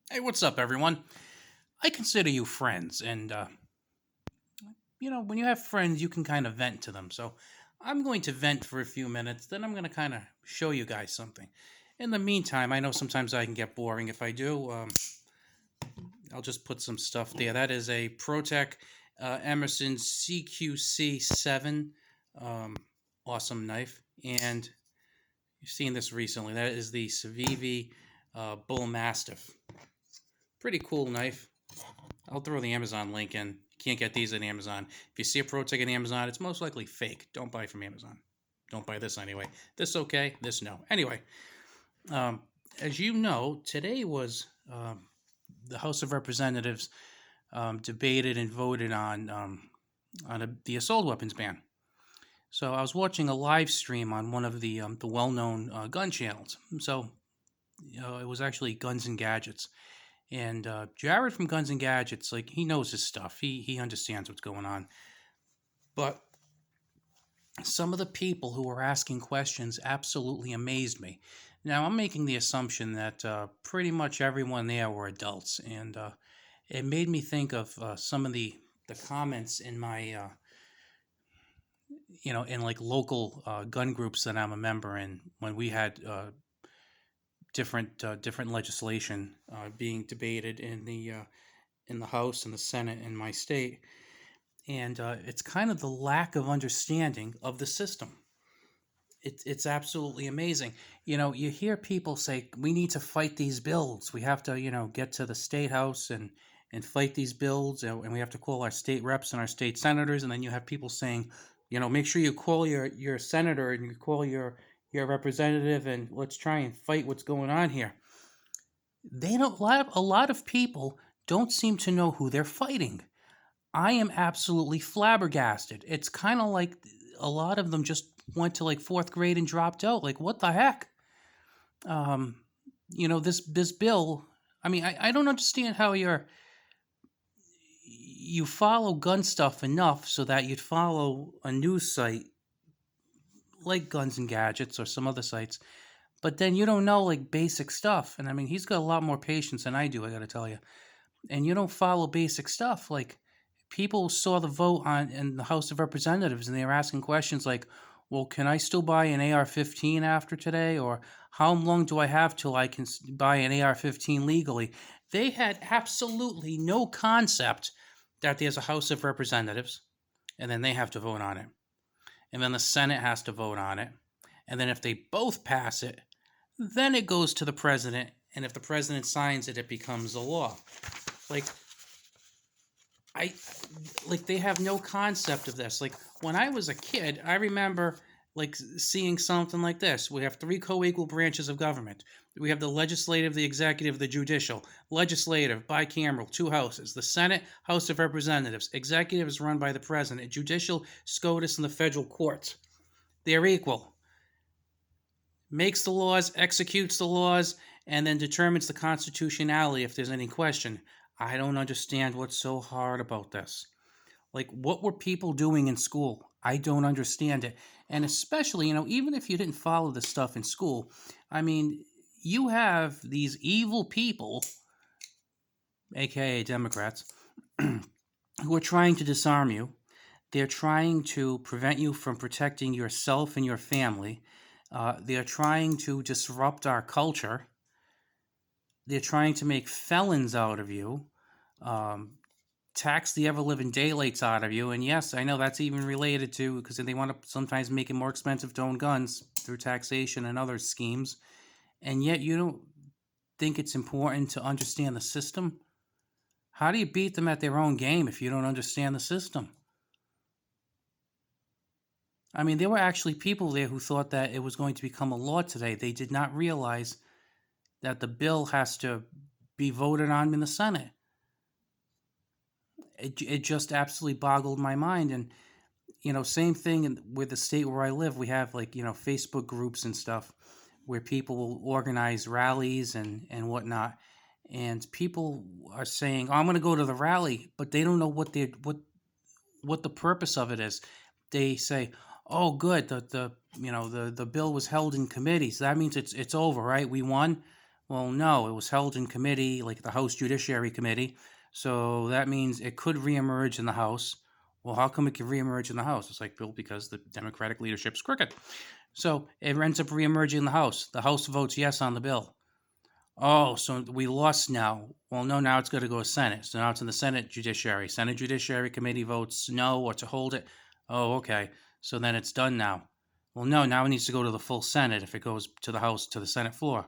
Hey, what's up, everyone? I consider you friends, and when you have friends, you can kind of vent to them. So I'm going to vent for a few minutes, then I'm going to kind of show you guys something. In the meantime, I know sometimes I can get boring. If I do, I'll just put some stuff there. That is a ProTech Emerson CQC7, um, awesome knife, and you've seen this recently. That is the Civivi Bull Mastiff. Pretty cool knife. I'll throw the Amazon link in. You can't get these on Amazon. If you see a ProTech on Amazon, it's most likely fake. Don't buy from Amazon. Don't buy this anyway. This okay, this no. Anyway, um, as you know, today was the House of Representatives debated and voted on the assault weapons ban. So I was watching a live stream on one of the well-known gun channels. So it was actually Guns and Gadgets. And Jared from Guns and Gadgets, like he knows his stuff. He understands what's going on. But some of the people who were asking questions absolutely amazed me. Now I'm making the assumption that pretty much everyone there were adults, and it made me think of some of the comments in my in like local gun groups that I'm a member in when we had different legislation being debated in the House and the Senate in my state, and it's kind of the lack of understanding of the system. It's absolutely amazing. You hear people say we need to fight these bills. We have to get to the state house and fight these bills, and we have to call our state reps and our state senators. And then you have people saying, make sure you call your senator and you call your representative, and let's try and fight what's going on here. They don't a lot of people don't seem to know who they're fighting. I am absolutely flabbergasted. It's kind of like a lot of them just went to like fourth grade and dropped out. Like, what the heck? Um, this bill. I mean, I don't understand how you follow gun stuff enough so that you'd follow a news site like Guns and Gadgets or some other sites, but then you don't know like basic stuff. And I mean, he's got a lot more patience than I do. I got to tell you. And you don't follow basic stuff like people saw the vote on in the House of Representatives and they were asking questions like, well, can I still buy an AR-15 after today? Or how long do I have till I can buy an AR-15 legally? They had absolutely no concept that there's a House of Representatives and then they have to vote on it. And then the Senate has to vote on it. And then if they both pass it, then it goes to the president. And if the president signs it, it becomes a law. Like, I like they have no concept of this. Like when I was a kid, I remember like seeing something like this. We have three co-equal branches of government. We have the legislative, the executive, the judicial. Legislative, bicameral, two houses. The Senate, House of Representatives. Executive is run by the president. Judicial, SCOTUS, and the federal courts. They're equal. Makes the laws, executes the laws, and then determines the constitutionality if there's any question. I don't understand what's so hard about this. Like, what were people doing in school? I don't understand it. And especially, even if you didn't follow this stuff in school, I mean, you have these evil people, aka Democrats, who are trying to disarm you. They're trying to prevent you from protecting yourself and your family. They're trying to disrupt our culture. They're trying to make felons out of you. Tax the ever living daylights out of you. And yes, I know that's even related to because they want to sometimes make it more expensive to own guns through taxation and other schemes. And yet you don't think it's important to understand the system. How do you beat them at their own game if you don't understand the system? I mean, there were actually people there who thought that it was going to become a law today. They did not realize that the bill has to be voted on in the Senate. It just absolutely boggled my mind. And same thing with the state where I live. We have like Facebook groups and stuff where people will organize rallies and whatnot. And people are saying, "Oh, I'm going to go to the rally," but they don't know what the purpose of it is. They say, "Oh, good, the bill was held in committee, so that means it's over, right? We won." Well, no, it was held in committee, like the House Judiciary Committee. So that means it could reemerge in the House. Well, how come it can reemerge in the House? It's like, Bill, because the Democratic leadership's crooked. So it ends up reemerging in the House. The House votes yes on the bill. Oh, so we lost now. Well, no, now it's got to go to Senate. So now it's in the Senate Judiciary. Senate Judiciary Committee votes no or to hold it. Oh, okay. So then it's done now. Well, no, now it needs to go to the full Senate if it goes to the House, to the Senate floor.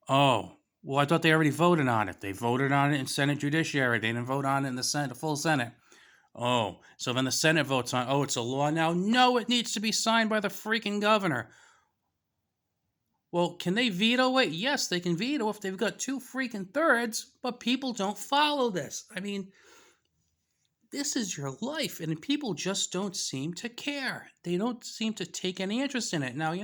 Oh, well, I thought they already voted on it. They voted on it in Senate Judiciary. They didn't vote on it in the Senate, the full Senate. Oh, so then the Senate votes on, oh, it's a law now? No, it needs to be signed by the freaking governor. Well, can they veto it? Yes, they can veto if they've got 2 freaking thirds, but people don't follow this. I mean, this is your life, and people just don't seem to care. They don't seem to take any interest in it. Now,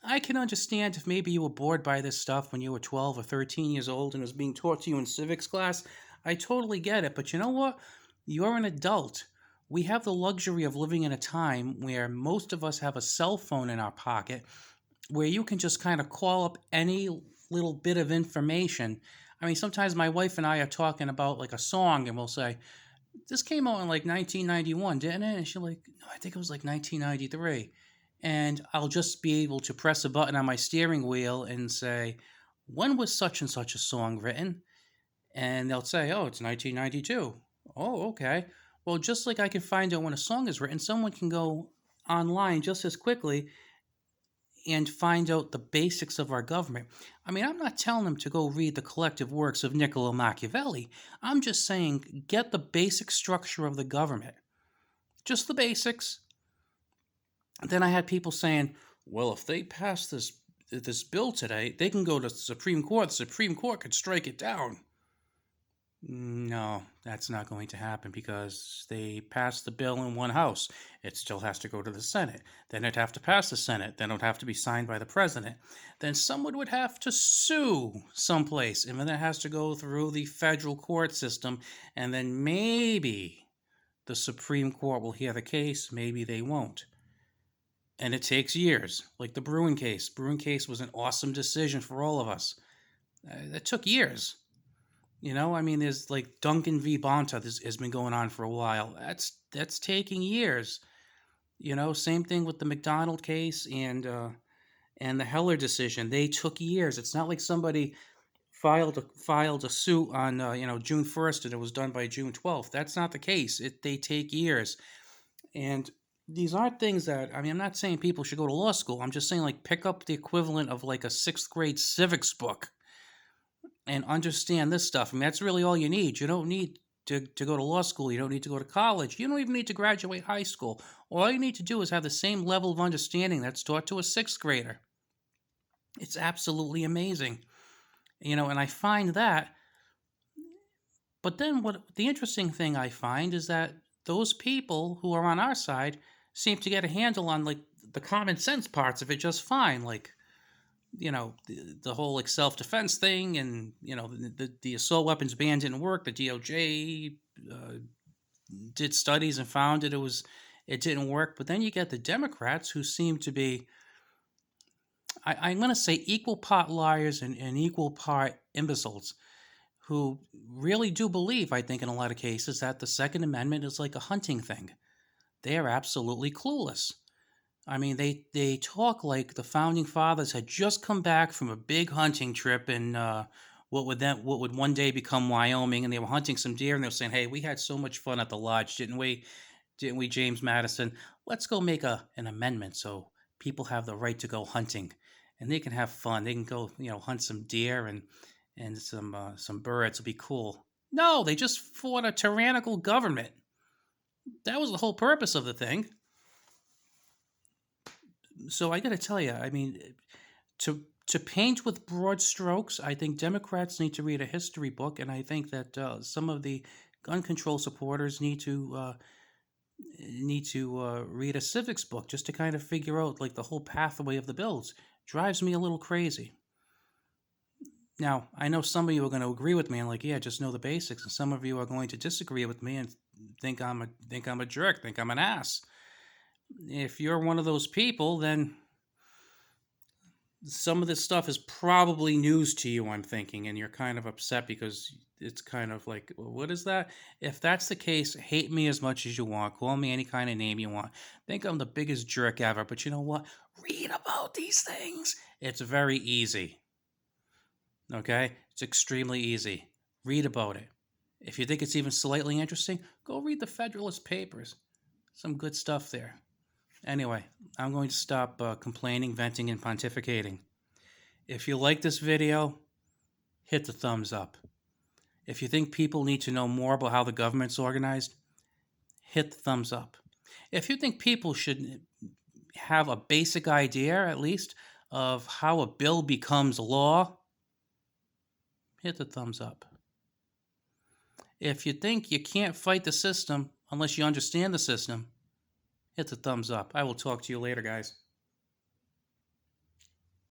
I can understand if maybe you were bored by this stuff when you were 12 or 13 years old and it was being taught to you in civics class. I totally get it. But you know what? You're an adult. We have the luxury of living in a time where most of us have a cell phone in our pocket where you can just kind of call up any little bit of information. I mean, sometimes my wife and I are talking about like a song and we'll say, this came out in like 1991, didn't it? And she'll like, no, I think it was like 1993. And I'll just be able to press a button on my steering wheel and say, when was such and such a song written? And they'll say, oh, it's 1992. Oh, okay. Well, just like I can find out when a song is written, someone can go online just as quickly and find out the basics of our government. I mean, I'm not telling them to go read the collective works of Niccolo Machiavelli. I'm just saying get the basic structure of the government. Just the basics. Then I had people saying, well, if they pass this bill today, they can go to the Supreme Court. The Supreme Court could strike it down. No, that's not going to happen because they passed the bill in one house. It still has to go to the Senate. Then it'd have to pass the Senate. Then it would have to be signed by the president. Then someone would have to sue someplace. And then it has to go through the federal court system. And then maybe the Supreme Court will hear the case. Maybe they won't. And it takes years, like the Bruen case. Bruen case was an awesome decision for all of us. It took years. I mean, there's like Duncan v. Bonta. This has been going on for a while. That's taking years. Same thing with the McDonald case and the Heller decision. They took years. It's not like somebody filed a suit on June 1st and it was done by June 12th. That's not the case. They take years, and these aren't things that, I mean, I'm not saying people should go to law school. I'm just saying, like, pick up the equivalent of like a 6th grade civics book and understand this stuff. I mean, that's really all you need. You don't need to go to law school. You don't need to go to college. You don't even need to graduate high school. All you need to do is have the same level of understanding that's taught to a 6th grader. It's absolutely amazing. And I find that. But then what the interesting thing I find is that those people who are on our side seem to get a handle on like the common sense parts of it just fine. Like, the whole like self-defense thing, and the assault weapons ban didn't work. The DOJ did studies and found it didn't work. But then you get the Democrats who seem to be, I'm going to say, equal part liars and equal part imbeciles, who really do believe, I think in a lot of cases, that the Second Amendment is like a hunting thing. They are absolutely clueless. I mean, they talk like the founding fathers had just come back from a big hunting trip in what would one day become Wyoming, and they were hunting some deer, and they were saying, "Hey, we had so much fun at the lodge, didn't we? Didn't we, James Madison? Let's go make an amendment so people have the right to go hunting, and they can have fun. They can go, hunt some deer and some birds. It'll be cool." No, they just fought a tyrannical government. That was the whole purpose of the thing. So I got to tell you, I mean, to paint with broad strokes, I think Democrats need to read a history book, and I think that some of the gun control supporters need to read a civics book just to kind of figure out like the whole pathway of the bills. Drives me a little crazy. Now, I know some of you are going to agree with me and like, yeah, just know the basics, and some of you are going to disagree with me and think I'm a jerk, think I'm an ass. If you're one of those people, then some of this stuff is probably news to you, I'm thinking, and you're kind of upset because it's kind of like, "Well, what is that?" If that's the case, hate me as much as you want. Call me any kind of name you want. Think I'm the biggest jerk ever. But you know what? Read about these things. It's very easy. Okay? It's extremely easy. Read about it. If you think it's even slightly interesting, go read the Federalist Papers. Some good stuff there. Anyway, I'm going to stop complaining, venting, and pontificating. If you like this video, hit the thumbs up. If you think people need to know more about how the government's organized, hit the thumbs up. If you think people should have a basic idea, at least, of how a bill becomes law, hit the thumbs up. If you think you can't fight the system unless you understand the system, hit the thumbs up. I will talk to you later, guys.